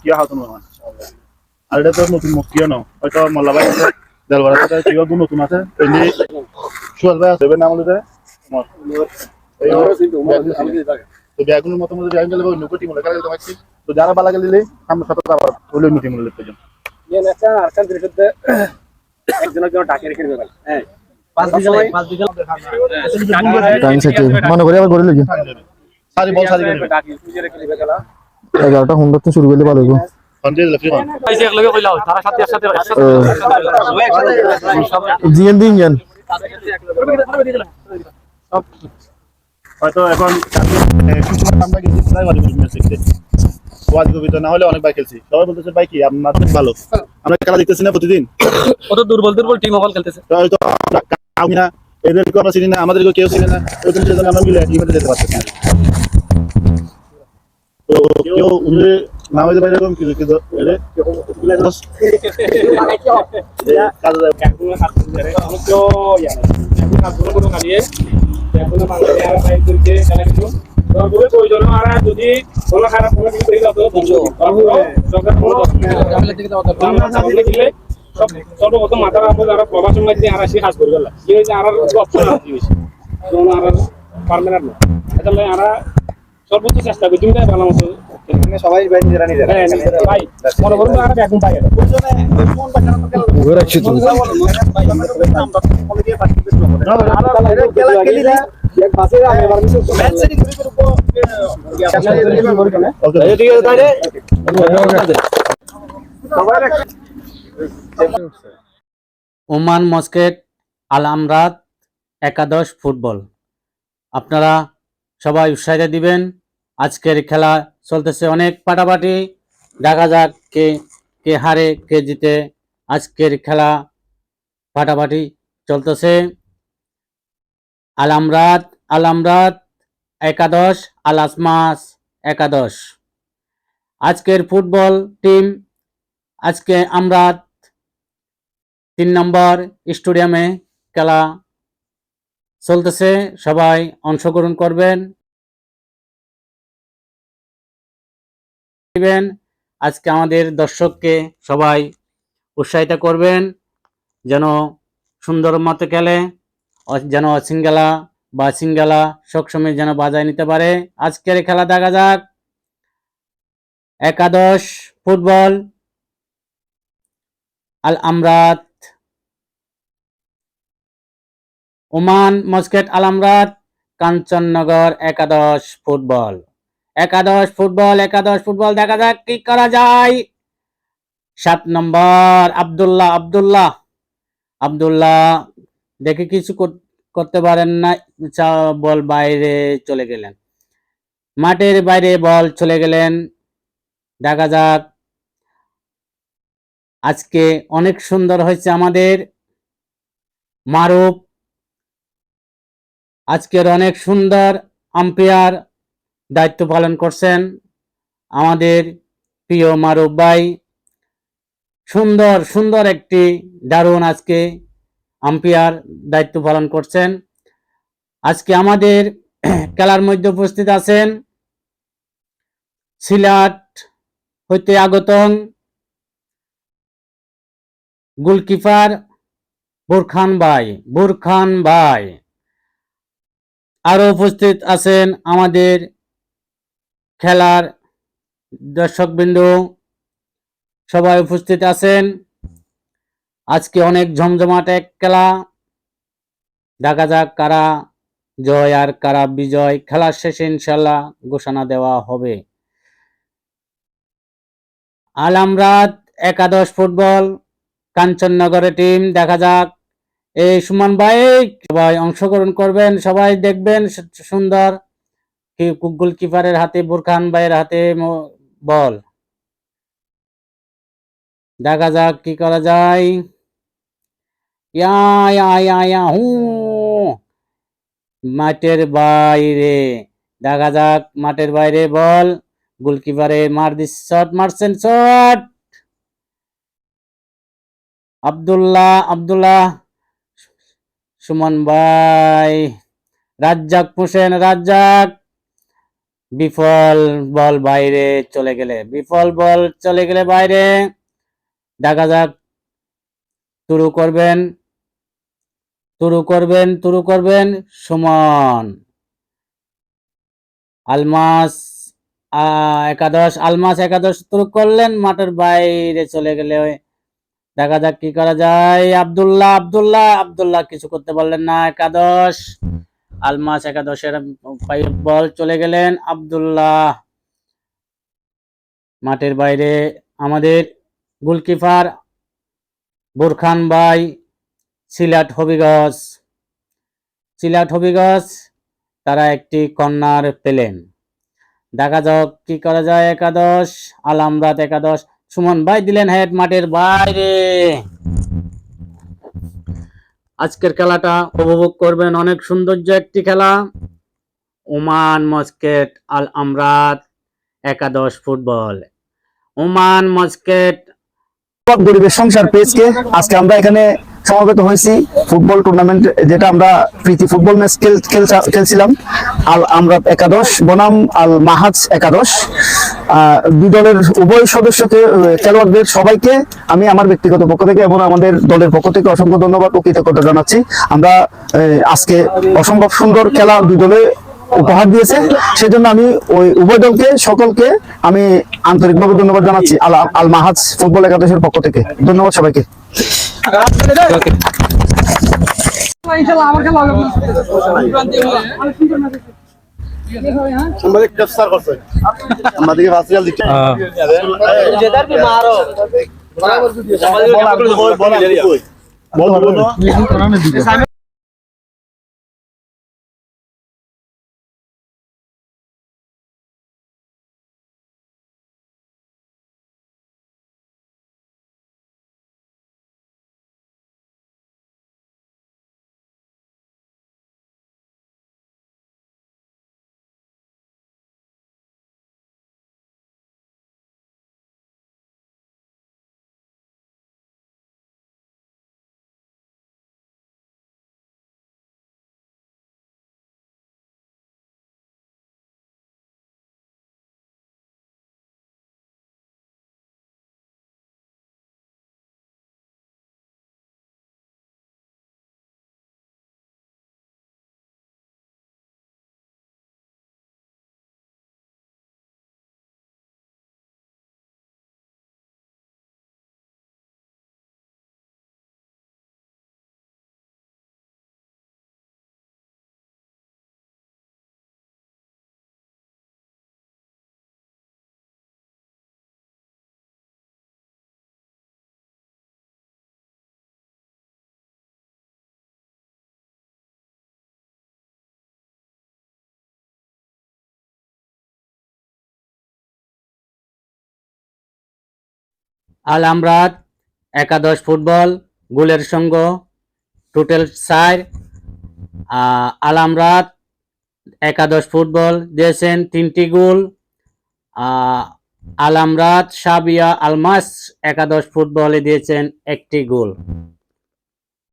কিয় হাতন মানে আর এটা তো নতুন মুখ কিয় নাও হয়তো মোল্লা ভাই আছে দেলবার আছে কিয় নতুন আছে এমনি সুয়াল ভাই আছে নাম হলো তো ব্যাগুনের মতো মতো ব্যাগ গেলে নৌকো টিম হলে কালকে তোমার তো যারা বালা গেলে আমরা সাথে আবার হলো টিম হলে লিখতে যান ইয়ে নেতা আরকান বিরুদ্ধে একজনের জন্য ডাকে রেখে দেবেন হ্যাঁ 5 মনে করি আবার গড়ে লই সারি বল সারি গেলে ডাকে খুঁজে রেখে দেবে গেলা 11টা হুন্ডা তো শুরু করলে ভালো হইব কন্ট্রোল লেফট কোন পাইছে এক লগে কইলাও তারা সাথে একসাথে জিএন দিন জান হয়তো এখন আমরা গেছি প্রায় বাড়ি দেখতে ওয়াজ কবিতা না হলে অনেক বাইক খেলছি সবাই বলতেছে বাইক কি আপনাদের ভালো আমরা খেলা দেখতেছি না প্রতিদিন কত দুর্বল টিম অকল খেলতেছে হয়তো আমি না এদেরকে আমরা চিনি না আমাদেরকে কেউ চিনি না ওই জন্য আমরা মিলে টিমে যেতে পারছি না তো কেউ উনি নাম হইতে পারে এরকম কিছু কিন্তু এলে সর্বপ্রথম মাথার যারা প্রবাসন মাঝে আর সে কাজ করে গেল আর অপশন পারমানেন্ট না তাহলে আর সর্বোচ্চ চেষ্টা করি তুমি ভালো মতো সবাই ভাই নিজেরা নিজেরা ভাই মনে করুন আর এখন পাই ওমান মস্কেট আল আমরাত একাদশ ফুটবল আপনারা সবাই উৎসাহ দিবেন আজকের খেলা চলতেছে অনেক পাটাপাটি দেখা যাক কে কে হারে কে জিতে আজকের খেলা পাটাপাটি চলতেছে আল আমরাত একাদশ আল আসমাস একাদশ আজকের ফুটবল টিম আজকে আমরা 3 নম্বর স্টেডিয়ামে খেলা চলতেছে সবাই অংশগ্রহণ করবেন আজকে আমাদের দর্শককে সবাই উৎসাহিত করবেন যেন সুন্দর মতো খেলে যেন সিঙ্গেলা বা সিঙ্গেলা সবসময় যেন বাজায় নিতে পারে আজকের খেলা দেখা যাক একাদশ ফুটবল আল আমরাত ওমান মস্কেট আল আমরাত কাঞ্চননগর একাদশ ফুটবল দেখা যাক কি করা যায় 7 নম্বর আব্দুল্লাহ দেখে কিছু করতে পারেন না বল বাইরে চলে গেলেন মাঠের বাইরে বল চলে গেলেন দেখা যাক আজকে অনেক সুন্দর হয়েছে আমাদের মারুফ আজকের অনেক সুন্দর আম্পায়ার দায়িত্ব পালন করছেন আমাদের প্রিয় মারুফ ভাই সুন্দর একটি দারুণ আজকে আম্পায়ার দায়িত্ব পালন করছেন আজকে আমাদের খেলার মধ্যে উপস্থিত আছেন সিলেট হইতে আগতং গোলকিপার বুরখান ভাই আরো উপস্থিত আছেন আমাদের খেলার দর্শকবৃন্দ সবাই উপস্থিত আছেন আজকে অনেক জমজমাট এক খেলা দেখা যাক কারা জয় আর কারা বিজয় খেলার শেষে ইনশাল্লাহ ঘোষণা দেওয়া হবে আল আমরাত একাদশ ফুটবল কাঞ্চননগরের টিম দেখা যাক এই সুমন ভাই সবাই অংশগ্রহণ করবেন সবাই দেখবেন সুন্দর গোলকিপারের হাতে বুরখান ভাইয়ের হাতে বল দেখা যাক কি করা যায় মাঠের বাইরে দেখা যাক মাঠের বাইরে বল গোলকিপারে মারছেন শট আব্দুল্লাহ সুমন ভাই রাজ্জাক বিফল বল বাইরে চলে গেলে, বিফল বল চলে গেলে বাইরে। দেখা যাক শুরু করবেন, শুরু করবেন সুমন। আলমাস একাদশ, আলমাস একাদশ শুরু করলেন, মাঠের বাইরে চলে গেলে। দেখা যাক কি করা যায়। আব্দুল্লাহ আব্দুল্লাহ আব্দুল্লাহ কিছু করতে পারলেন না। একাদশ আলমাস একাদশের বল চলে গেলেন আব্দুল্লাহ মাঠের বাইরে। আমাদের গোলকিপার বোরখান ভাই, সিলেট হবিগঞ্জ তারা একটি কর্নার পেলেন। দেখা যাক কি করা যায়। একাদশ আলামরাত একাদশ, সুমন ভাই দিলেন হেড মাঠের বাইরে। আজকের খেলাটা উপভোগ করবেন, অনেক সৌন্দর্য একটি খেলা। ওমান মস্কেট আল আমরাত একাদশ ফুটবল। ওমান মস্কেট গরিবের সংসার পেজকে আজকে আমরা এখানে সমবেত হয়েছি ফুটবল টুর্নামেন্ট, যেটা আমরা প্রীতি ফুটবল ম্যাচ খেলছিলাম। আল আমরাত একাদশ বনাম আল মাহাজ একাদশ, দুই দলের উভয় সদস্যকে, খেলোয়াড়দের সবাইকে আমি আমার ব্যক্তিগত পক্ষ থেকে এবং আমাদের দলের পক্ষ থেকে অসংখ্য ধন্যবাদ ও কৃতজ্ঞতা জানাচ্ছি। আমরা আজকে অসম্ভব সুন্দর খেলা দুই দলে উপহার দিয়েছে, সেজন্য আমি ওই উভয় দলকে সকলকে আমি আন্তরিকভাবে ধন্যবাদ জানাচ্ছি আল মাহাজ ফুটবল একাদশের পক্ষ থেকে। ধন্যবাদ সবাইকে। আমাদের ক্যাপচার করছে, আমাদেরকে ভার্চুয়াল দিচ্ছে। বল আল আমরাত একাদশ ফুটবল গোলের সঙ্গ টোটাল 4। আল আমরাত একাদশ ফুটবল দিয়েছেন 3টি গোল। আল আমরাত সাবিয়া আলমাস একাদশ ফুটবলে দিয়েছেন 1টি গোল।